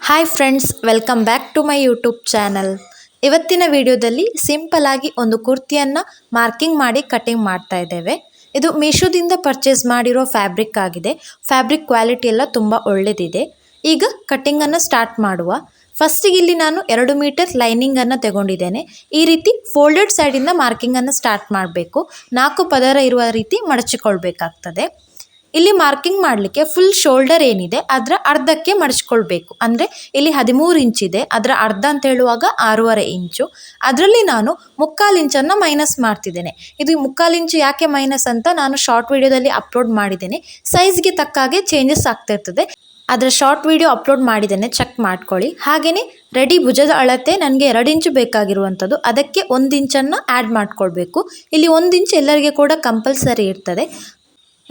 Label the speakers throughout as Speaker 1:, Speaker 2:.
Speaker 1: Hi friends, welcome back to my YouTube channel. ಇವತ್ತಿನ ವಿಡಿಯೋದಲ್ಲಿ simple ಆಗಿ ಒಂದು ಕುರ್ತಿಯನ್ನು ಮಾರ್ಕಿಂಗ್ ಮಾಡಿ ಕಟಿಂಗ್ ಮಾಡ್ತಾ ಇದ್ದೇವೆ. ಇದು ಮೀಶೋದಿಂದ ಪರ್ಚೇಸ್ ಮಾಡಿರೋ ಫ್ಯಾಬ್ರಿಕ್ ಆಗಿದೆ. ಫ್ಯಾಬ್ರಿಕ್ ಕ್ವಾಲಿಟಿ ಎಲ್ಲ ತುಂಬ ಒಳ್ಳೆಯದಿದೆ. ಈಗ ಕಟಿಂಗನ್ನು ಸ್ಟಾರ್ಟ್ ಮಾಡುವ. ಫಸ್ಟಿಗೆ ಇಲ್ಲಿ ನಾನು 2 ಮೀಟರ್ ಲೈನಿಂಗನ್ನು ತಗೊಂಡಿದ್ದೇನೆ. ಈ ರೀತಿ ಫೋಲ್ಡೆಡ್ ಸೈಡಿಂದ ಮಾರ್ಕಿಂಗನ್ನು ಸ್ಟಾರ್ಟ್ ಮಾಡಬೇಕು. 4 ಪದರ ಇರುವ ರೀತಿ ಮಡಚಿಕೊಳ್ಬೇಕಾಗ್ತದೆ. ಇಲ್ಲಿ ಮಾರ್ಕಿಂಗ್ ಮಾಡಲಿಕ್ಕೆ ಫುಲ್ ಶೋಲ್ಡರ್ ಏನಿದೆ ಅದರ ಅರ್ಧಕ್ಕೆ ಮಡಚ್ಕೊಳ್ಬೇಕು. ಅಂದರೆ ಇಲ್ಲಿ 13 ಇಂಚಿದೆ, ಅದರ ಅರ್ಧ ಅಂತ ಹೇಳುವಾಗ 6.5 ಇಂಚು. ಅದರಲ್ಲಿ ನಾನು 3/4 ಇಂಚನ್ನು ಮೈನಸ್ ಮಾಡ್ತಿದ್ದೇನೆ. ಇದು 3/4 ಇಂಚು ಯಾಕೆ ಮೈನಸ್ ಅಂತ ನಾನು ಶಾರ್ಟ್ ವಿಡಿಯೋದಲ್ಲಿ ಅಪ್ಲೋಡ್ ಮಾಡಿದ್ದೇನೆ. ಸೈಜ್ಗೆ ತಕ್ಕ ಹಾಗೆ ಚೇಂಜಸ್ ಆಗ್ತಾ ಇರ್ತದೆ. ಅದರ ಶಾರ್ಟ್ ವಿಡಿಯೋ ಅಪ್ಲೋಡ್ ಮಾಡಿದ್ದೇನೆ, ಚೆಕ್ ಮಾಡ್ಕೊಳ್ಳಿ. ಹಾಗೆಯೇ ರೆಡಿ ಭುಜದ ಅಳತೆ ನನಗೆ 2 ಇಂಚು ಬೇಕಾಗಿರುವಂಥದ್ದು. ಅದಕ್ಕೆ 1 ಇಂಚನ್ನು ಆ್ಯಡ್ ಮಾಡ್ಕೊಳ್ಬೇಕು. ಇಲ್ಲಿ 1 ಇಂಚ್ ಎಲ್ಲರಿಗೆ ಕೂಡ ಕಂಪಲ್ಸರಿ ಇರ್ತದೆ.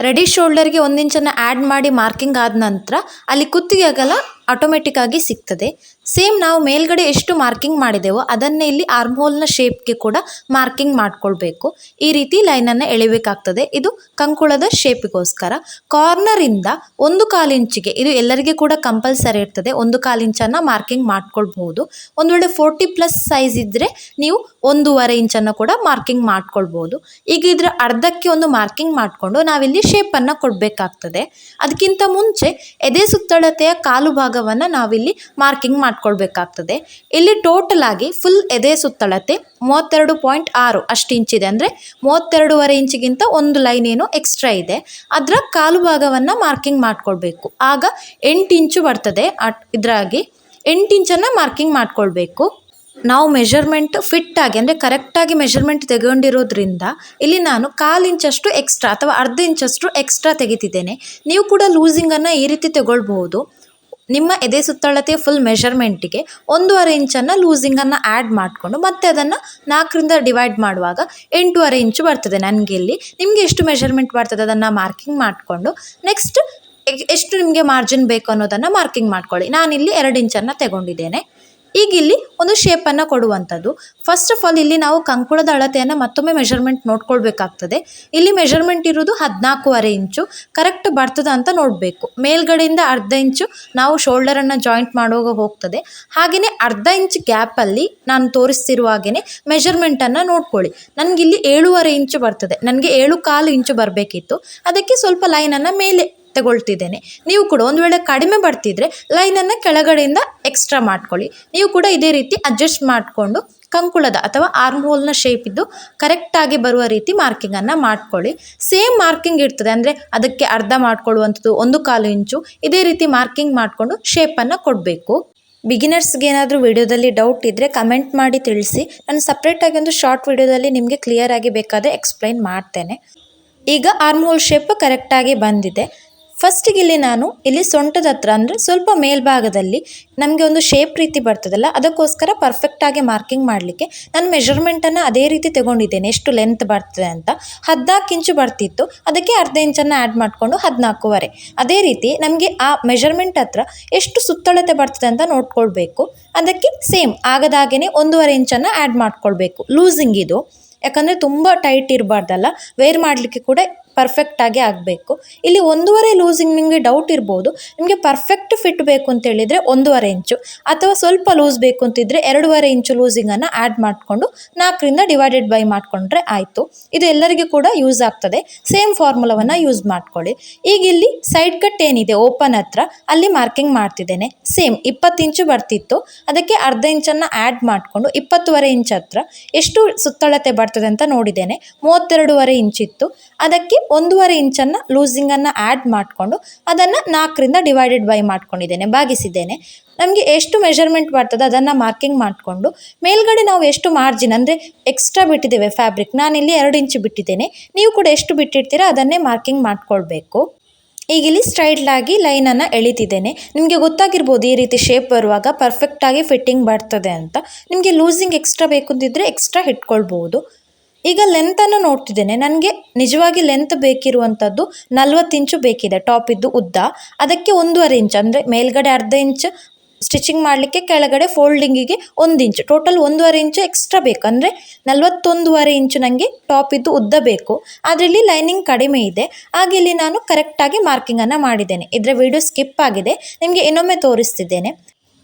Speaker 1: ರೆಡಿ ಶೋಲ್ಡರ್ಗೆ 1 ಇಂಚನ್ನು ಆ್ಯಡ್ ಮಾಡಿ ಮಾರ್ಕಿಂಗ್ ಆದ ನಂತರ ಅಲ್ಲಿ ಕುತ್ತಿಗೆ ಅಗಲ ಆಟೋಮೆಟಿಕ್ ಆಗಿ ಸಿಗ್ತದೆ. ಸೇಮ್ ನಾವು ಮೇಲ್ಗಡೆ ಎಷ್ಟು ಮಾರ್ಕಿಂಗ್ ಮಾಡಿದೆವೋ ಅದನ್ನೇ ಇಲ್ಲಿ ಆರ್ಮ್ ಹೋಲ್ನ ಶೇಪ್ಗೆ ಕೂಡ ಮಾರ್ಕಿಂಗ್ ಮಾಡ್ಕೊಳ್ಬೇಕು. ಈ ರೀತಿ ಲೈನನ್ನು ಎಳಿಬೇಕಾಗ್ತದೆ. ಇದು ಕಂಕುಳದ ಶೇಪಿಗೋಸ್ಕರ. ಕಾರ್ನರಿಂದ 1/4 ಇಂಚಿಗೆ, ಇದು ಎಲ್ಲರಿಗೆ ಕೂಡ ಕಂಪಲ್ಸರಿ ಇರ್ತದೆ, 1/4 ಇಂಚನ್ನು ಮಾರ್ಕಿಂಗ್ ಮಾಡ್ಕೊಳ್ಬಹುದು. ಒಂದು ವೇಳೆ 40+ ಸೈಜ್ ಇದ್ದರೆ ನೀವು 1.5 ಇಂಚನ್ನು ಕೂಡ ಮಾರ್ಕಿಂಗ್ ಮಾಡ್ಕೊಳ್ಬಹುದು. ಈಗ ಇದರ ಅರ್ಧಕ್ಕೆ ಒಂದು ಮಾರ್ಕಿಂಗ್ ಮಾಡಿಕೊಂಡು ನಾವಿಲ್ಲಿ ಶೇಪನ್ನು ಕೊಡಬೇಕಾಗ್ತದೆ. ಅದಕ್ಕಿಂತ ಮುಂಚೆ ಎದೆ ಸುತ್ತಳತೆಯ ಕಾಲು ಭಾಗವನ್ನು ನಾವಿಲ್ಲಿ ಮಾರ್ಕಿಂಗ್ ಮಾಡ್ಕೊಳ್ಬೇಕಾಗ್ತದೆ. ಇಲ್ಲಿ ಟೋಟಲ್ ಆಗಿ ಫುಲ್ ಎದೆ ಸುತ್ತಳತೆ 32.6 ಅಷ್ಟು ಇಂಚಿದೆ. ಅಂದರೆ 32.5 ಇಂಚಿಗಿಂತ ಒಂದು ಲೈನ್ ಏನೋ ಎಕ್ಸ್ಟ್ರಾ ಇದೆ. ಅದರ ಕಾಲು ಭಾಗವನ್ನು ಮಾರ್ಕಿಂಗ್ ಮಾಡ್ಕೊಳ್ಬೇಕು. ಆಗ 8 ಇಂಚು ಬರ್ತದೆ. ಇದರಾಗಿ 8 ಇಂಚನ್ನು ಮಾರ್ಕಿಂಗ್ ಮಾಡ್ಕೊಳ್ಬೇಕು. ನಾವು ಮೆಷರ್ಮೆಂಟ್ ಫಿಟ್ಟಾಗಿ ಅಂದರೆ ಕರೆಕ್ಟಾಗಿ ಮೆಷರ್ಮೆಂಟ್ ತೆಗೊಂಡಿರೋದ್ರಿಂದ ಇಲ್ಲಿ ನಾನು 1/4 ಇಂಚಷ್ಟು ಎಕ್ಸ್ಟ್ರಾ ಅಥವಾ ಅರ್ಧ ಇಂಚಷ್ಟು ಎಕ್ಸ್ಟ್ರಾ ತೆಗಿತಿದ್ದೇನೆ. ನೀವು ಕೂಡ ಲೂಸಿಂಗನ್ನು ಈ ರೀತಿ ತಗೊಳ್ಬಹುದು. ನಿಮ್ಮ ಎದೆ ಸುತ್ತಳತೆಯ ಫುಲ್ ಮೆಷರ್ಮೆಂಟಿಗೆ 1.5 ಇಂಚನ್ನು ಲೂಸಿಂಗನ್ನು ಆ್ಯಡ್ ಮಾಡಿಕೊಂಡು ಮತ್ತೆ ಅದನ್ನು 4ರಿಂದ ಡಿವೈಡ್ ಮಾಡುವಾಗ 8.5 ಇಂಚು ಬರ್ತದೆ ನನಗೆ. ಇಲ್ಲಿ ನಿಮಗೆ ಎಷ್ಟು ಮೆಷರ್ಮೆಂಟ್ ಬರ್ತದೆ ಅದನ್ನು ಮಾರ್ಕಿಂಗ್ ಮಾಡಿಕೊಂಡು ನೆಕ್ಸ್ಟ್ ಎಷ್ಟು ನಿಮಗೆ ಮಾರ್ಜಿನ್ ಬೇಕು ಅನ್ನೋದನ್ನು ಮಾರ್ಕಿಂಗ್ ಮಾಡ್ಕೊಳ್ಳಿ. ನಾನಿಲ್ಲಿ 2 ಇಂಚನ್ನು ತಗೊಂಡಿದ್ದೇನೆ. ಈಗ ಇಲ್ಲಿ ಒಂದು ಶೇಪನ್ನು ಕೊಡುವಂಥದ್ದು. ಫಸ್ಟ್ ಆಫ್ ಆಲ್ ಇಲ್ಲಿ ನಾವು ಕಂಕುಳದ ಅಳತೆಯನ್ನು ಮತ್ತೊಮ್ಮೆ ಮೆಷರ್ಮೆಂಟ್ ನೋಡ್ಕೊಳ್ಬೇಕಾಗ್ತದೆ. ಇಲ್ಲಿ ಮೆಷರ್ಮೆಂಟ್ ಇರೋದು 14.5 ಇಂಚು. ಕರೆಕ್ಟ್ ಬರ್ತದೆ ಅಂತ ನೋಡಬೇಕು. ಮೇಲ್ಗಡೆಯಿಂದ ಅರ್ಧ ಇಂಚು ನಾವು ಶೋಲ್ಡರನ್ನು ಜಾಯಿಂಟ್ ಮಾಡುವಾಗ ಹೋಗ್ತದೆ. ಹಾಗೆಯೇ ಅರ್ಧ ಇಂಚ್ ಗ್ಯಾಪಲ್ಲಿ ನಾನು ತೋರಿಸ್ತಿರುವ ಹಾಗೆಯೇ ಮೆಷರ್ಮೆಂಟನ್ನು ನೋಡ್ಕೊಳ್ಳಿ. ನನಗಿಲ್ಲಿ 7.5 ಇಂಚು ಬರ್ತದೆ. ನನಗೆ 7.25 ಇಂಚು ಬರಬೇಕಿತ್ತು. ಅದಕ್ಕೆ ಸ್ವಲ್ಪ ಲೈನನ್ನು ಮೇಲೆ ತಗೊಳ್ತಿದ್ದೇನೆ. ನೀವು ಕೂಡ ಒಂದು ವೇಳೆ ಕಡಿಮೆ ಬರ್ತಿದ್ರೆ ಲೈನನ್ನು ಕೆಳಗಡೆಯಿಂದ ಎಕ್ಸ್ಟ್ರಾ ಮಾಡ್ಕೊಳ್ಳಿ. ನೀವು ಕೂಡ ಇದೇ ರೀತಿ ಅಡ್ಜಸ್ಟ್ ಮಾಡಿಕೊಂಡು ಕಂಕುಳದ ಅಥವಾ ಆರ್ಮ್ ಹೋಲ್ನ ಶೇಪ್ ಇದ್ದು ಕರೆಕ್ಟಾಗಿ ಬರುವ ರೀತಿ ಮಾರ್ಕಿಂಗನ್ನು ಮಾಡ್ಕೊಳ್ಳಿ. ಸೇಮ್ ಮಾರ್ಕಿಂಗ್ ಇರ್ತದೆ, ಅಂದರೆ ಅದಕ್ಕೆ ಅರ್ಧ ಮಾಡ್ಕೊಳ್ಳುವಂಥದ್ದು 1/4 ಇಂಚು. ಇದೇ ರೀತಿ ಮಾರ್ಕಿಂಗ್ ಮಾಡಿಕೊಂಡು ಶೇಪನ್ನು ಕೊಡಬೇಕು. ಬಿಗಿನರ್ಸ್ಗೆ ಏನಾದರೂ ವಿಡಿಯೋದಲ್ಲಿ ಡೌಟ್ ಇದ್ದರೆ ಕಮೆಂಟ್ ಮಾಡಿ ತಿಳಿಸಿ. ನಾನು ಸಪ್ರೇಟಾಗಿ ಒಂದು ಶಾರ್ಟ್ ವಿಡಿಯೋದಲ್ಲಿ ನಿಮಗೆ ಕ್ಲಿಯರಾಗಿ ಬೇಕಾದರೆ ಎಕ್ಸ್ಪ್ಲೈನ್ ಮಾಡ್ತೇನೆ. ಈಗ ಆರ್ಮ್ ಹೋಲ್ ಶೇಪ್ ಕರೆಕ್ಟಾಗಿ ಬಂದಿದೆ. ಫಸ್ಟಿಗೆ ಇಲ್ಲಿ ನಾನು ಇಲ್ಲಿ ಸೊಂಟದ ಹತ್ರ ಅಂದರೆ ಸ್ವಲ್ಪ ಮೇಲ್ಭಾಗದಲ್ಲಿ ನಮಗೆ ಒಂದು ಶೇಪ್ ರೀತಿ ಬರ್ತದಲ್ಲ, ಅದಕ್ಕೋಸ್ಕರ ಪರ್ಫೆಕ್ಟಾಗಿ ಮಾರ್ಕಿಂಗ್ ಮಾಡಲಿಕ್ಕೆ ನಾನು ಮೆಷರ್ಮೆಂಟನ್ನು ಅದೇ ರೀತಿ ತಗೊಂಡಿದ್ದೇನೆ. ಎಷ್ಟು ಲೆಂತ್ ಬರ್ತದೆ ಅಂತ 14 ಇಂಚು ಬರ್ತಿತ್ತು. ಅದಕ್ಕೆ ಅರ್ಧ ಇಂಚನ್ನು ಆ್ಯಡ್ ಮಾಡಿಕೊಂಡು 14.5. ಅದೇ ರೀತಿ ನಮಗೆ ಆ ಮೆಷರ್ಮೆಂಟ್ ಹತ್ರ ಎಷ್ಟು ಸುತ್ತಳತೆ ಬರ್ತದೆ ಅಂತ ನೋಡ್ಕೊಳ್ಬೇಕು. ಅದಕ್ಕೆ ಸೇಮ್ ಆಗದಾಗೇ 1.5 ಇಂಚನ್ನು ಆ್ಯಡ್ ಮಾಡ್ಕೊಳ್ಬೇಕು. ಲೂಸಿಂಗ್ ಇದು, ಯಾಕಂದರೆ ತುಂಬ ಟೈಟ್ ಇರಬಾರ್ದಲ್ಲ, ವೇರ್ ಮಾಡಲಿಕ್ಕೆ ಕೂಡ ಪರ್ಫೆಕ್ಟಾಗಿ ಆಗಬೇಕು. ಇಲ್ಲಿ 1.5 ಲೂಸಿಂಗ್ ನಿಮಗೆ ಡೌಟ್ ಇರ್ಬೋದು. ನಿಮಗೆ ಪರ್ಫೆಕ್ಟ್ ಫಿಟ್ ಬೇಕು ಅಂತೇಳಿದರೆ 1.5 ಇಂಚು, ಅಥವಾ ಸ್ವಲ್ಪ ಲೂಸ್ ಬೇಕು ಅಂತಿದ್ರೆ 2.5 ಇಂಚು ಲೂಸಿಂಗನ್ನು ಆ್ಯಡ್ ಮಾಡಿಕೊಂಡು 4ರಿಂದ ಡಿವೈಡೆಡ್ ಬೈ ಮಾಡಿಕೊಂಡ್ರೆ ಆಯಿತು. ಇದು ಎಲ್ಲರಿಗೂ ಕೂಡ ಯೂಸ್ ಆಗ್ತದೆ. ಸೇಮ್ ಫಾರ್ಮುಲಾವನ್ನು ಯೂಸ್ ಮಾಡ್ಕೊಳ್ಳಿ. ಈಗ ಇಲ್ಲಿ ಸೈಡ್ ಕಟ್ ಏನಿದೆ ಓಪನ್ ಹತ್ರ ಅಲ್ಲಿ ಮಾರ್ಕಿಂಗ್ ಮಾಡ್ತಿದ್ದೇನೆ. ಸೇಮ್ 20 ಇಂಚು ಬರ್ತಿತ್ತು. ಅದಕ್ಕೆ ಅರ್ಧ ಇಂಚನ್ನು ಆ್ಯಡ್ ಮಾಡಿಕೊಂಡು 20.5 ಇಂಚ್ ಹತ್ರ ಎಷ್ಟು ಸುತ್ತಳತೆ ಬರ್ತದೆ ಅಂತ ನೋಡಿದ್ದೇನೆ. 32.5 ಇಂಚಿತ್ತು. ಅದಕ್ಕೆ 1.5 ಇಂಚನ್ನು ಲೂಸಿಂಗನ್ನು ಆ್ಯಡ್ ಮಾಡಿಕೊಂಡು ಅದನ್ನು 4ರಿಂದ ಡಿವೈಡೆಡ್ ಬೈ ಮಾಡ್ಕೊಂಡಿದ್ದೇನೆ, ಭಾಗಿಸಿದ್ದೇನೆ. ನಮಗೆ ಎಷ್ಟು ಮೆಷರ್ಮೆಂಟ್ ಬರ್ತದೆ ಅದನ್ನು ಮಾರ್ಕಿಂಗ್ ಮಾಡಿಕೊಂಡು ಮೇಲ್ಗಡೆ ನಾವು ಎಷ್ಟು ಮಾರ್ಜಿನ್ ಅಂದರೆ ಎಕ್ಸ್ಟ್ರಾ ಬಿಟ್ಟಿದ್ದೇವೆ ಫ್ಯಾಬ್ರಿಕ್, ನಾನಿಲ್ಲಿ 2 ಇಂಚು ಬಿಟ್ಟಿದ್ದೇನೆ. ನೀವು ಕೂಡ ಎಷ್ಟು ಬಿಟ್ಟಿರ್ತೀರಾ ಅದನ್ನೇ ಮಾರ್ಕಿಂಗ್ ಮಾಡಿಕೊಳ್ಬೇಕು. ಈಗ ಇಲ್ಲಿ ಸ್ಟ್ರೈಟ್ಲಾಗಿ ಲೈನನ್ನು ಎಳಿತಿದ್ದೇನೆ. ನಿಮಗೆ ಗೊತ್ತಾಗಿರ್ಬೋದು ಈ ರೀತಿ ಶೇಪ್ ಬರುವಾಗ ಪರ್ಫೆಕ್ಟಾಗಿ ಫಿಟ್ಟಿಂಗ್ ಬರ್ತದೆ ಅಂತ. ನಿಮಗೆ ಲೂಸಿಂಗ್ ಎಕ್ಸ್ಟ್ರಾ ಬೇಕು ಅಂತಿದ್ರೆ ಎಕ್ಸ್ಟ್ರಾ ಇಟ್ಕೊಳ್ಬೋದು. ಈಗ ಲೆಂತನ್ನು ನೋಡ್ತಿದ್ದೇನೆ. ನನಗೆ ನಿಜವಾಗಿ ಲೆಂತ್ ಬೇಕಿರುವಂಥದ್ದು 40 ಇಂಚು ಬೇಕಿದೆ, ಟಾಪಿದ್ದು ಉದ್ದ. ಅದಕ್ಕೆ 1.5 ಇಂಚ್ ಅಂದರೆ ಮೇಲ್ಗಡೆ ಅರ್ಧ ಇಂಚ್ ಸ್ಟಿಚಿಂಗ್ ಮಾಡಲಿಕ್ಕೆ, ಕೆಳಗಡೆ ಫೋಲ್ಡಿಂಗಿಗೆ 1 ಇಂಚು, ಟೋಟಲ್ 1.5 ಇಂಚು ಎಕ್ಸ್ಟ್ರಾ ಬೇಕು. ಅಂದರೆ 41.5 ಇಂಚು ನನಗೆ ಟಾಪಿದ್ದು ಉದ್ದ ಬೇಕು. ಆದರೆ ಇಲ್ಲಿ ಲೈನಿಂಗ್ ಕಡಿಮೆ ಇದೆ. ಹಾಗೆ ಇಲ್ಲಿ ನಾನು ಕರೆಕ್ಟಾಗಿ ಮಾರ್ಕಿಂಗನ್ನು ಮಾಡಿದ್ದೇನೆ. ಇದರ ವಿಡಿಯೋ ಸ್ಕಿಪ್ ಆಗಿದೆ, ನಿಮಗೆ ಇನ್ನೊಮ್ಮೆ ತೋರಿಸ್ತಿದ್ದೇನೆ.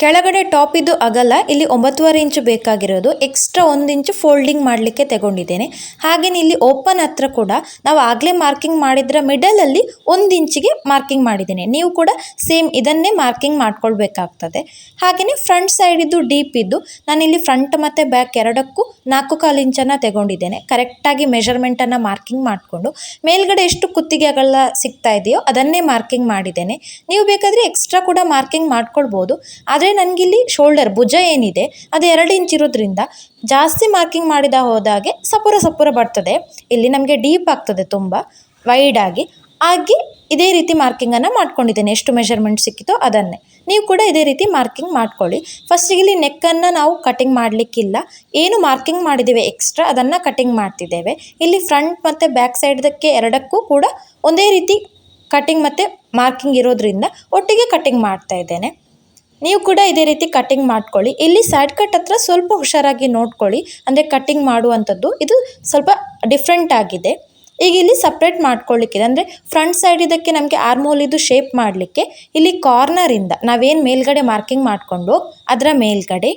Speaker 1: ಕೆಳಗಡೆ ಟಾಪ್ ಇದು ಅಗಲ ಇಲ್ಲಿ 9.5 ಇಂಚು ಬೇಕಾಗಿರೋದು, ಎಕ್ಸ್ಟ್ರಾ 1 ಇಂಚು ಫೋಲ್ಡಿಂಗ್ ಮಾಡಲಿಕ್ಕೆ ತಗೊಂಡಿದ್ದೇನೆ. ಹಾಗೆಯೇ ಇಲ್ಲಿ ಓಪನ್ ಹತ್ರ ಕೂಡ ನಾವು ಆಗಲೇ ಮಾರ್ಕಿಂಗ್ ಮಾಡಿದ್ರ ಮಿಡಲಲ್ಲಿ 1 ಇಂಚಿಗೆ ಮಾರ್ಕಿಂಗ್ ಮಾಡಿದ್ದೇನೆ. ನೀವು ಕೂಡ ಸೇಮ್ ಇದನ್ನೇ ಮಾರ್ಕಿಂಗ್ ಮಾಡ್ಕೊಳ್ಬೇಕಾಗ್ತದೆ. ಹಾಗೆಯೇ ಫ್ರಂಟ್ ಸೈಡ್ ಇದ್ದು ಡೀಪ್ ಇದ್ದು ನಾನಿಲ್ಲಿ ಫ್ರಂಟ್ ಮತ್ತು ಬ್ಯಾಕ್ ಎರಡಕ್ಕೂ 4.25 ಇಂಚನ್ನು ತಗೊಂಡಿದ್ದೇನೆ. ಕರೆಕ್ಟಾಗಿ ಮೆಷರ್ಮೆಂಟನ್ನು ಮಾರ್ಕಿಂಗ್ ಮಾಡಿಕೊಂಡು ಮೇಲ್ಗಡೆ ಎಷ್ಟು ಕುತ್ತಿಗೆ ಅಗಲ ಸಿಗ್ತಾ ಇದೆಯೋ ಅದನ್ನೇ ಮಾರ್ಕಿಂಗ್ ಮಾಡಿದ್ದೇನೆ. ನೀವು ಬೇಕಾದರೆ ಎಕ್ಸ್ಟ್ರಾ ಕೂಡ ಮಾರ್ಕಿಂಗ್ ಮಾಡ್ಕೊಳ್ಬೋದು. ಆದರೆ ನನಗಿಲ್ಲಿ ಶೋಲ್ಡರ್ ಭುಜ ಏನಿದೆ ಅದು 2 ಇಂಚ್ ಇರೋದ್ರಿಂದ ಜಾಸ್ತಿ ಮಾರ್ಕಿಂಗ್ ಮಾಡಿದ ಹೋದಾಗೆ ಸಪುರ ಬರ್ತದೆ. ಇಲ್ಲಿ ನಮಗೆ ಡೀಪ್ ಆಗ್ತದೆ, ತುಂಬ ವೈಡ್ ಆಗಿ. ಹಾಗೆ ಇದೇ ರೀತಿ ಮಾರ್ಕಿಂಗನ್ನು ಮಾಡ್ಕೊಂಡಿದ್ದೇನೆ. ಎಷ್ಟು ಮೆಷರ್ಮೆಂಟ್ ಸಿಕ್ಕಿತೋ ಅದನ್ನೇ ನೀವು ಕೂಡ ಇದೇ ರೀತಿ ಮಾರ್ಕಿಂಗ್ ಮಾಡ್ಕೊಳ್ಳಿ. ಫಸ್ಟಿಗೆ ಇಲ್ಲಿ ನೆಕ್ಕನ್ನು ನಾವು ಕಟಿಂಗ್ ಮಾಡಲಿಕ್ಕಿಲ್ಲ, ಏನು ಮಾರ್ಕಿಂಗ್ ಮಾಡಿದ್ದೇವೆ ಎಕ್ಸ್ಟ್ರಾ ಅದನ್ನು ಕಟಿಂಗ್ ಮಾಡ್ತಿದ್ದೇವೆ. ಇಲ್ಲಿ ಫ್ರಂಟ್ ಮತ್ತು ಬ್ಯಾಕ್ ಸೈಡ್ದಕ್ಕೆ ಎರಡಕ್ಕೂ ಕೂಡ ಒಂದೇ ರೀತಿ ಕಟಿಂಗ್ ಮತ್ತು ಮಾರ್ಕಿಂಗ್ ಇರೋದ್ರಿಂದ ಒಟ್ಟಿಗೆ ಕಟಿಂಗ್ ಮಾಡ್ತಾ ಇದ್ದೇನೆ. ನೀವು ಕೂಡ ಇದೇ ರೀತಿ ಕಟಿಂಗ್ ಮಾಡ್ಕೊಳ್ಳಿ. ಇಲ್ಲಿ ಸೈಡ್ ಕಟ್ ಹತ್ರ ಸ್ವಲ್ಪ ಹುಷಾರಾಗಿ ನೋಡ್ಕೊಳ್ಳಿ, ಅಂದರೆ ಕಟಿಂಗ್ ಮಾಡುವಂಥದ್ದು ಇದು ಸ್ವಲ್ಪ ಡಿಫ್ರೆಂಟ್ ಆಗಿದೆ. ಈಗ ಇಲ್ಲಿ ಸಪ್ರೇಟ್ ಮಾಡ್ಕೊಳ್ಳಿಕ್ಕಿದೆ, ಅಂದರೆ ಫ್ರಂಟ್ ಸೈಡ್ ಇದಕ್ಕೆ ನಮಗೆ ಆರ್ಮೋಲ್ ಇದು ಶೇಪ್ ಮಾಡಲಿಕ್ಕೆ ಇಲ್ಲಿ ಕಾರ್ನರಿಂದ ನಾವೇನು ಮೇಲ್ಗಡೆ ಮಾರ್ಕಿಂಗ್ ಮಾಡಿಕೊಂಡು ಅದರ ಮೇಲ್ಗಡೆ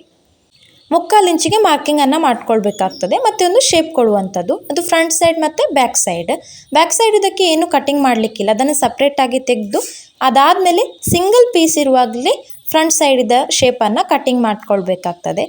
Speaker 1: 3/4 ಇಂಚಿಗೆ ಮಾರ್ಕಿಂಗನ್ನು ಮಾಡ್ಕೊಳ್ಬೇಕಾಗ್ತದೆ. ಮತ್ತು ಒಂದು ಶೇಪ್ ಕೊಡುವಂಥದ್ದು ಅದು ಫ್ರಂಟ್ ಸೈಡ್ ಮತ್ತು ಬ್ಯಾಕ್ ಸೈಡ್ ಇದಕ್ಕೆ ಏನು ಕಟಿಂಗ್ ಮಾಡಲಿಕ್ಕಿಲ್ಲ, ಅದನ್ನು ಸಪ್ರೇಟಾಗಿ ತೆಗೆದು ಅದಾದಮೇಲೆ ಸಿಂಗಲ್ ಪೀಸ್ ಇರುವಾಗಲೇ ಫ್ರಂಟ್ ಸೈಡಿದ ಶೇಪನ್ನು ಕಟಿಂಗ್ ಮಾಡ್ಕೊಳ್ಬೇಕಾಗ್ತದೆ.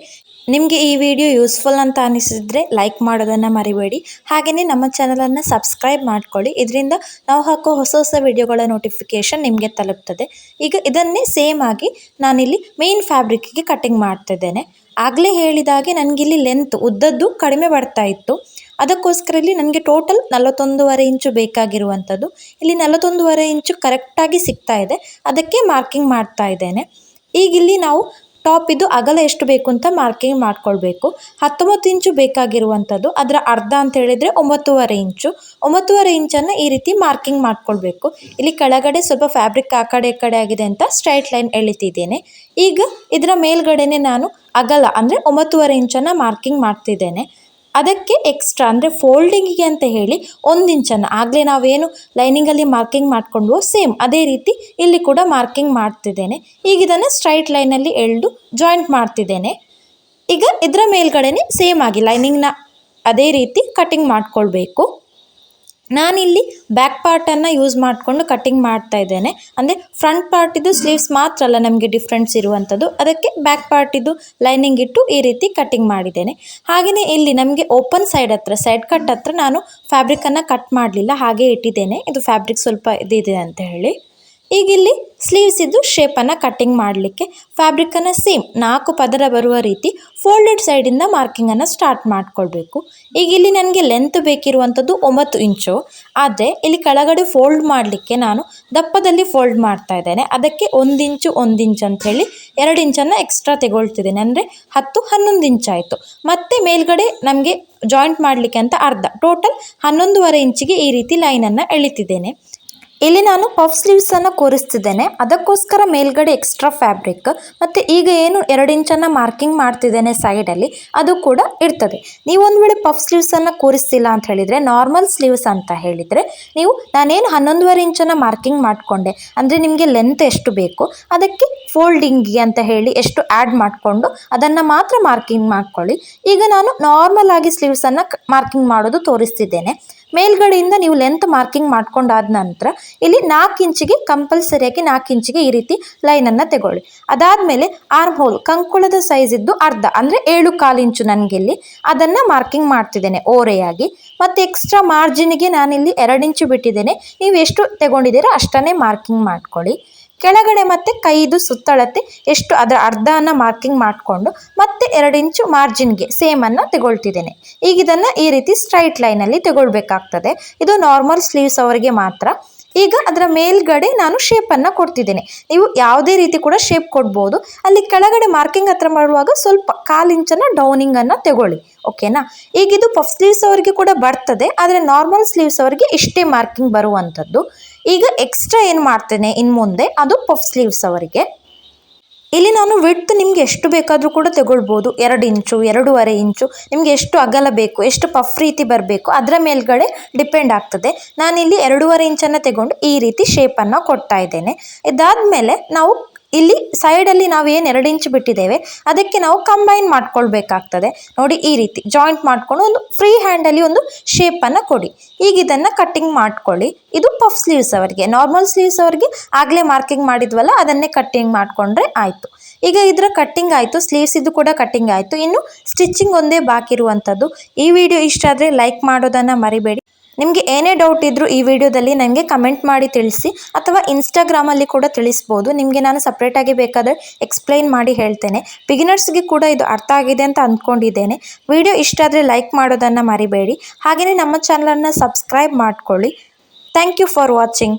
Speaker 1: ನಿಮಗೆ ಈ ವಿಡಿಯೋ ಯೂಸ್ಫುಲ್ ಅಂತ ಅನಿಸಿದರೆ ಲೈಕ್ ಮಾಡೋದನ್ನು ಮರಿಬೇಡಿ. ಹಾಗೆಯೇ ನಮ್ಮ ಚಾನಲನ್ನು ಸಬ್ಸ್ಕ್ರೈಬ್ ಮಾಡ್ಕೊಳ್ಳಿ, ಇದರಿಂದ ನಾವು ಹಾಕೋ ಹೊಸ ವಿಡಿಯೋಗಳ ನೋಟಿಫಿಕೇಷನ್ ನಿಮಗೆ ತಲುಪ್ತದೆ. ಈಗ ಇದನ್ನೇ ಸೇಮ್ ಆಗಿ ನಾನಿಲ್ಲಿ ಮೇನ್ ಫ್ಯಾಬ್ರಿಕ್ಕಿಗೆ ಕಟಿಂಗ್ ಮಾಡ್ತಿದ್ದೇನೆ. ಆಗಲೇ ಹೇಳಿದಾಗೆ ನನಗಿಲ್ಲಿ ಲೆಂತ್ ಉದ್ದದ್ದು ಕಡಿಮೆ ಬರ್ತಾ ಇತ್ತು, ಅದಕ್ಕೋಸ್ಕರ ಇಲ್ಲಿ ನನಗೆ ಟೋಟಲ್ 41.5 ಇಂಚು ಬೇಕಾಗಿರುವಂಥದ್ದು. ಇಲ್ಲಿ 41.5 ಇಂಚು ಕರೆಕ್ಟಾಗಿ ಸಿಗ್ತಾ ಇದೆ, ಅದಕ್ಕೆ ಮಾರ್ಕಿಂಗ್ ಮಾಡ್ತಾ ಇದ್ದೇನೆ. ಈಗ ಇಲ್ಲಿ ನಾವು ಟಾಪ್ ಇದು ಅಗಲ ಎಷ್ಟು ಬೇಕು ಅಂತ ಮಾರ್ಕಿಂಗ್ ಮಾಡ್ಕೊಳ್ಬೇಕು. 19 ಇಂಚು ಬೇಕಾಗಿರುವಂಥದ್ದು, ಅದರ ಅರ್ಧ ಅಂತ ಹೇಳಿದರೆ 9.5 ಇಂಚು. 9.5 ಇಂಚನ್ನು ಈ ರೀತಿ ಮಾರ್ಕಿಂಗ್ ಮಾಡ್ಕೊಳ್ಬೇಕು. ಇಲ್ಲಿ ಕೆಳಗಡೆ ಸ್ವಲ್ಪ ಫ್ಯಾಬ್ರಿಕ್ ಆ ಕಡೆ ಈ ಕಡೆ ಆಗಿದೆ ಅಂತ ಸ್ಟ್ರೈಟ್ ಲೈನ್ ಎಳಿತಿದ್ದೇನೆ. ಈಗ ಇದರ ಮೇಲ್ಗಡೆನೆ ನಾನು ಅಗಲ ಅಂದರೆ 9.5 ಇಂಚನ್ನು ಮಾರ್ಕಿಂಗ್ ಮಾಡ್ತಿದ್ದೇನೆ. ಅದಕ್ಕೆ ಎಕ್ಸ್ಟ್ರಾ ಅಂದರೆ ಫೋಲ್ಡಿಂಗಿಗೆ ಅಂತ ಹೇಳಿ 1 ಇಂಚನ್ನು ಆಗಲೇ ನಾವೇನು ಲೈನಿಂಗಲ್ಲಿ ಮಾರ್ಕಿಂಗ್ ಮಾಡಿಕೊಂಡ್ವೋ ಸೇಮ್ ಅದೇ ರೀತಿ ಇಲ್ಲಿ ಕೂಡ ಮಾರ್ಕಿಂಗ್ ಮಾಡ್ತಿದ್ದೇನೆ. ಈಗ ಇದನ್ನು ಸ್ಟ್ರೈಟ್ ಲೈನಲ್ಲಿ ಎಳೆದು ಜಾಯಿಂಟ್ ಮಾಡ್ತಿದ್ದೇನೆ. ಈಗ ಇದರ ಮೇಲ್ಗಡೆನೆ ಸೇಮ್ ಆಗಿ ಲೈನಿಂಗ್ನ ಅದೇ ರೀತಿ ಕಟಿಂಗ್ ಮಾಡ್ಕೊಳ್ಬೇಕು. ನಾನಿಲ್ಲಿ ಬ್ಯಾಕ್ ಪಾರ್ಟನ್ನು ಯೂಸ್ ಮಾಡಿಕೊಂಡು ಕಟಿಂಗ್ ಮಾಡ್ತಾ ಇದ್ದೇನೆ. ಅಂದರೆ ಫ್ರಂಟ್ ಪಾರ್ಟಿದು ಸ್ಲೀವ್ಸ್ ಮಾತ್ರ ಅಲ್ಲ ನಮಗೆ ಡಿಫ್ರೆನ್ಸ್ ಇರುವಂಥದ್ದು, ಅದಕ್ಕೆ ಬ್ಯಾಕ್ ಪಾರ್ಟಿದು ಲೈನಿಂಗ್ ಇಟ್ಟು ಈ ರೀತಿ ಕಟಿಂಗ್ ಮಾಡಿದ್ದೇನೆ. ಹಾಗೆಯೇ ಇಲ್ಲಿ ನಮಗೆ ಓಪನ್ ಸೈಡ್ ಹತ್ರ ಸೈಡ್ ಕಟ್ ಹತ್ರ ನಾನು ಫ್ಯಾಬ್ರಿಕನ್ನು ಕಟ್ ಮಾಡಲಿಲ್ಲ, ಹಾಗೆ ಇಟ್ಟಿದ್ದೇನೆ. ಇದು ಫ್ಯಾಬ್ರಿಕ್ ಸ್ವಲ್ಪ ಇದಿದೆ ಅಂತ ಹೇಳಿ. ಈಗ ಇಲ್ಲಿ ಸ್ಲೀವ್ಸ್ ಇದ್ದು ಶೇಪನ್ನು ಕಟ್ಟಿಂಗ್ ಮಾಡಲಿಕ್ಕೆ ಫ್ಯಾಬ್ರಿಕನ್ನು ಸೇಮ್ 4 ಪದರ ಬರುವ ರೀತಿ ಫೋಲ್ಡೆಡ್ ಸೈಡಿಂದ ಮಾರ್ಕಿಂಗನ್ನು ಸ್ಟಾರ್ಟ್ ಮಾಡ್ಕೊಳ್ಬೇಕು. ಈಗ ಇಲ್ಲಿ ನನಗೆ ಲೆಂತ್ ಬೇಕಿರುವಂಥದ್ದು 9 ಇಂಚು, ಆದರೆ ಇಲ್ಲಿ ಕೆಳಗಡೆ ಫೋಲ್ಡ್ ಮಾಡಲಿಕ್ಕೆ ನಾನು ದಪ್ಪದಲ್ಲಿ ಫೋಲ್ಡ್ ಮಾಡ್ತಾ ಇದ್ದೇನೆ. ಅದಕ್ಕೆ 1 ಇಂಚು 1 ಇಂಚ್ ಅಂಥೇಳಿ 2 ಇಂಚನ್ನು ಎಕ್ಸ್ಟ್ರಾ ತೆಗೊಳ್ತಿದ್ದೇನೆ, ಅಂದರೆ 10-11 ಇಂಚ್ ಆಯಿತು. ಮತ್ತು ಮೇಲ್ಗಡೆ ನಮಗೆ ಜಾಯಿಂಟ್ ಮಾಡಲಿಕ್ಕೆ ಅಂತ ಅರ್ಧ, ಟೋಟಲ್ 11.5 ಇಂಚಿಗೆ ಈ ರೀತಿ ಲೈನನ್ನು ಎಳಿತಿದ್ದೇನೆ. ಇಲ್ಲಿ ನಾನು ಪಫ್ ಸ್ಲೀವ್ಸನ್ನು ಕೂರಿಸ್ತಿದ್ದೇನೆ, ಅದಕ್ಕೋಸ್ಕರ ಮೇಲ್ಗಡೆ ಎಕ್ಸ್ಟ್ರಾ ಫ್ಯಾಬ್ರಿಕ್ ಮತ್ತು ಈಗ ಏನು 2 ಇಂಚನ್ನು ಮಾರ್ಕಿಂಗ್ ಮಾಡ್ತಿದ್ದೇನೆ ಸೈಡಲ್ಲಿ, ಅದು ಕೂಡ ಇರ್ತದೆ. ನೀವು ಒಂದು ವೇಳೆ ಪಫ್ ಸ್ಲೀವ್ಸನ್ನು ಕೂರಿಸ್ತಿಲ್ಲ ಅಂತ ಹೇಳಿದರೆ, ನಾರ್ಮಲ್ ಸ್ಲೀವ್ಸ್ ಅಂತ ಹೇಳಿದರೆ ನೀವು ನಾನೇನು 11.5 ಇಂಚನ್ನು ಮಾರ್ಕಿಂಗ್ ಮಾಡಿಕೊಂಡೆ, ಅಂದರೆ ನಿಮಗೆ ಲೆಂತ್ ಎಷ್ಟು ಬೇಕು ಅದಕ್ಕೆ ಫೋಲ್ಡಿಂಗಿಗೆ ಅಂತ ಹೇಳಿ ಎಷ್ಟು ಆ್ಯಡ್ ಮಾಡಿಕೊಂಡು ಅದನ್ನು ಮಾತ್ರ ಮಾರ್ಕಿಂಗ್ ಮಾಡ್ಕೊಳ್ಳಿ. ಈಗ ನಾನು ನಾರ್ಮಲ್ ಆಗಿ ಸ್ಲೀವ್ಸನ್ನು ಮಾರ್ಕಿಂಗ್ ಮಾಡೋದು ತೋರಿಸ್ತಿದ್ದೇನೆ. ಮೇಲ್ಗಡೆಯಿಂದ ನೀವು ಲೆಂತ್ ಮಾರ್ಕಿಂಗ್ ಮಾಡ್ಕೊಂಡಾದ ನಂತರ ಇಲ್ಲಿ 4 ಇಂಚಿಗೆ ಕಂಪಲ್ಸರಿಯಾಗಿ 4 ಇಂಚಿಗೆ ಈ ರೀತಿ ಲೈನನ್ನು ತಗೊಳ್ಳಿ. ಅದಾದಮೇಲೆ ಆರ್ಮ್ ಹೋಲ್ ಕಂಕುಳದ ಸೈಜ್ ಇದ್ದು ಅರ್ಧ, ಅಂದರೆ 7.25 ಇಂಚು ನನಗೆ ಇಲ್ಲಿ ಅದನ್ನು ಮಾರ್ಕಿಂಗ್ ಮಾಡ್ತಿದ್ದೇನೆ ಓರೆಯಾಗಿ. ಮತ್ತು ಎಕ್ಸ್ಟ್ರಾ ಮಾರ್ಜಿನಿಗೆ ನಾನಿಲ್ಲಿ 2 ಇಂಚು ಬಿಟ್ಟಿದ್ದೇನೆ, ನೀವು ಎಷ್ಟು ತಗೊಂಡಿದ್ದೀರಾ ಅಷ್ಟನ್ನೇ ಮಾರ್ಕಿಂಗ್ ಮಾಡ್ಕೊಳ್ಳಿ. ಕೆಳಗಡೆ ಮತ್ತು ಕೈದು ಸುತ್ತಳತೆ ಎಷ್ಟು ಅದರ ಅರ್ಧವನ್ನು ಮಾರ್ಕಿಂಗ್ ಮಾಡಿಕೊಂಡು ಮತ್ತೆ 2 ಇಂಚು ಮಾರ್ಜಿನ್ಗೆ ಸೇಮನ್ನು ತಗೊಳ್ತಿದ್ದೇನೆ. ಈಗ ಇದನ್ನು ಈ ರೀತಿ ಸ್ಟ್ರೈಟ್ ಲೈನಲ್ಲಿ ತಗೊಳ್ಬೇಕಾಗ್ತದೆ. ಇದು ನಾರ್ಮಲ್ ಸ್ಲೀವ್ಸ್ ಅವರಿಗೆ ಮಾತ್ರ. ಈಗ ಅದರ ಮೇಲ್ಗಡೆ ನಾನು ಶೇಪನ್ನು ಕೊಡ್ತಿದ್ದೇನೆ, ನೀವು ಯಾವುದೇ ರೀತಿ ಕೂಡ ಶೇಪ್ ಕೊಡ್ಬೋದು. ಅಲ್ಲಿ ಕೆಳಗಡೆ ಮಾರ್ಕಿಂಗ್ ಹತ್ರ ಮಾಡುವಾಗ ಸ್ವಲ್ಪ 1/4 ಇಂಚನ್ನು ಡೌನಿಂಗನ್ನು ತಗೊಳ್ಳಿ, ಓಕೆನಾ. ಈಗ ಇದು ಪಫ್ ಸ್ಲೀವ್ಸ್ ಅವರಿಗೆ ಕೂಡ ಬರ್ತದೆ, ಆದರೆ ನಾರ್ಮಲ್ ಸ್ಲೀವ್ಸ್ ಅವರಿಗೆ ಇಷ್ಟೇ ಮಾರ್ಕಿಂಗ್ ಬರುವಂಥದ್ದು. ಈಗ ಎಕ್ಸ್ಟ್ರಾ ಏನು ಮಾಡ್ತೇನೆ ಇನ್ನು ಮುಂದೆ ಅದು ಪಫ್ ಸ್ಲೀವ್ಸ್ ಅವರಿಗೆ. ಇಲ್ಲಿ ನಾನು ವಿಡ್ತ್ ನಿಮಗೆ ಎಷ್ಟು ಬೇಕಾದರೂ ಕೂಡ ತಗೊಳ್ಬೋದು, 2 ಇಂಚು 2.5 ಇಂಚು ನಿಮಗೆ ಎಷ್ಟು ಅಗಲ ಬೇಕು, ಎಷ್ಟು ಪಫ್ ರೀತಿ ಬರಬೇಕು ಅದರ ಮೇಲ್ಗಡೆ ಡಿಪೆಂಡ್ ಆಗ್ತದೆ. ನಾನಿಲ್ಲಿ 2.5 ಇಂಚನ್ನು ತಗೊಂಡು ಈ ರೀತಿ ಶೇಪನ್ನು ಕೊಡ್ತಾ ಇದ್ದೇನೆ. ಇದಾದಮೇಲೆ ನಾವು ಇಲ್ಲಿ ಸೈಡಲ್ಲಿ ನಾವು ಏನು 2 ಇಂಚ್ ಬಿಟ್ಟಿದ್ದೇವೆ ಅದಕ್ಕೆ ನಾವು ಕಂಬೈನ್ ಮಾಡ್ಕೊಳ್ಬೇಕಾಗ್ತದೆ. ನೋಡಿ ಈ ರೀತಿ ಜಾಯಿಂಟ್ ಮಾಡಿಕೊಂಡು ಒಂದು ಫ್ರೀ ಹ್ಯಾಂಡಲ್ಲಿ ಒಂದು ಶೇಪನ್ನು ಕೊಡಿ. ಈಗ ಇದನ್ನು ಕಟ್ಟಿಂಗ್ ಮಾಡ್ಕೊಳ್ಳಿ. ಇದು ಪಫ್ ಸ್ಲೀವ್ಸ್ ಅವರಿಗೆ. ನಾರ್ಮಲ್ ಸ್ಲೀವ್ಸ್ ಅವರಿಗೆ ಆಗಲೇ ಮಾರ್ಕಿಂಗ್ ಮಾಡಿದ್ವಲ್ಲ ಅದನ್ನೇ ಕಟ್ಟಿಂಗ್ ಮಾಡಿಕೊಂಡ್ರೆ ಆಯಿತು. ಈಗ ಇದರ ಕಟ್ಟಿಂಗ್ ಆಯಿತು, ಸ್ಲೀವ್ಸ್ ಇದು ಕೂಡ ಕಟ್ಟಿಂಗ್ ಆಯಿತು. ಇನ್ನು ಸ್ಟಿಚಿಂಗ್ ಒಂದೇ ಬಾಕಿ ಇರುವಂಥದ್ದು. ಈ ವಿಡಿಯೋ ಇಷ್ಟ ಆದರೆ ಲೈಕ್ ಮಾಡೋದನ್ನು ಮರಿಬೇಡಿ. ನಿಮಗೆ ಏನೇ ಡೌಟ್ ಇದ್ದರೂ ಈ ವಿಡಿಯೋದಲ್ಲಿ ನನಗೆ ಕಮೆಂಟ್ ಮಾಡಿ ತಿಳಿಸಿ, ಅಥವಾ ಇನ್ಸ್ಟಾಗ್ರಾಮಲ್ಲಿ ಕೂಡ ತಿಳಿಸ್ಬೋದು. ನಿಮಗೆ ನಾನು ಸಪ್ರೇಟಾಗಿ ಬೇಕಾದರೆ ಎಕ್ಸ್ಪ್ಲೈನ್ ಮಾಡಿ ಹೇಳ್ತೇನೆ. ಬಿಗಿನರ್ಸ್ಗೆ ಕೂಡ ಇದು ಅರ್ಥ ಆಗಿದೆ ಅಂತ ಅಂದ್ಕೊಂಡಿದ್ದೇನೆ. ವಿಡಿಯೋ ಇಷ್ಟ ಆದರೆ ಲೈಕ್ ಮಾಡೋದನ್ನು ಮರಿಬೇಡಿ. ಹಾಗೆಯೇ ನಮ್ಮ ಚಾನಲನ್ನು ಸಬ್ಸ್ಕ್ರೈಬ್ ಮಾಡ್ಕೊಳ್ಳಿ. Thank you for watching.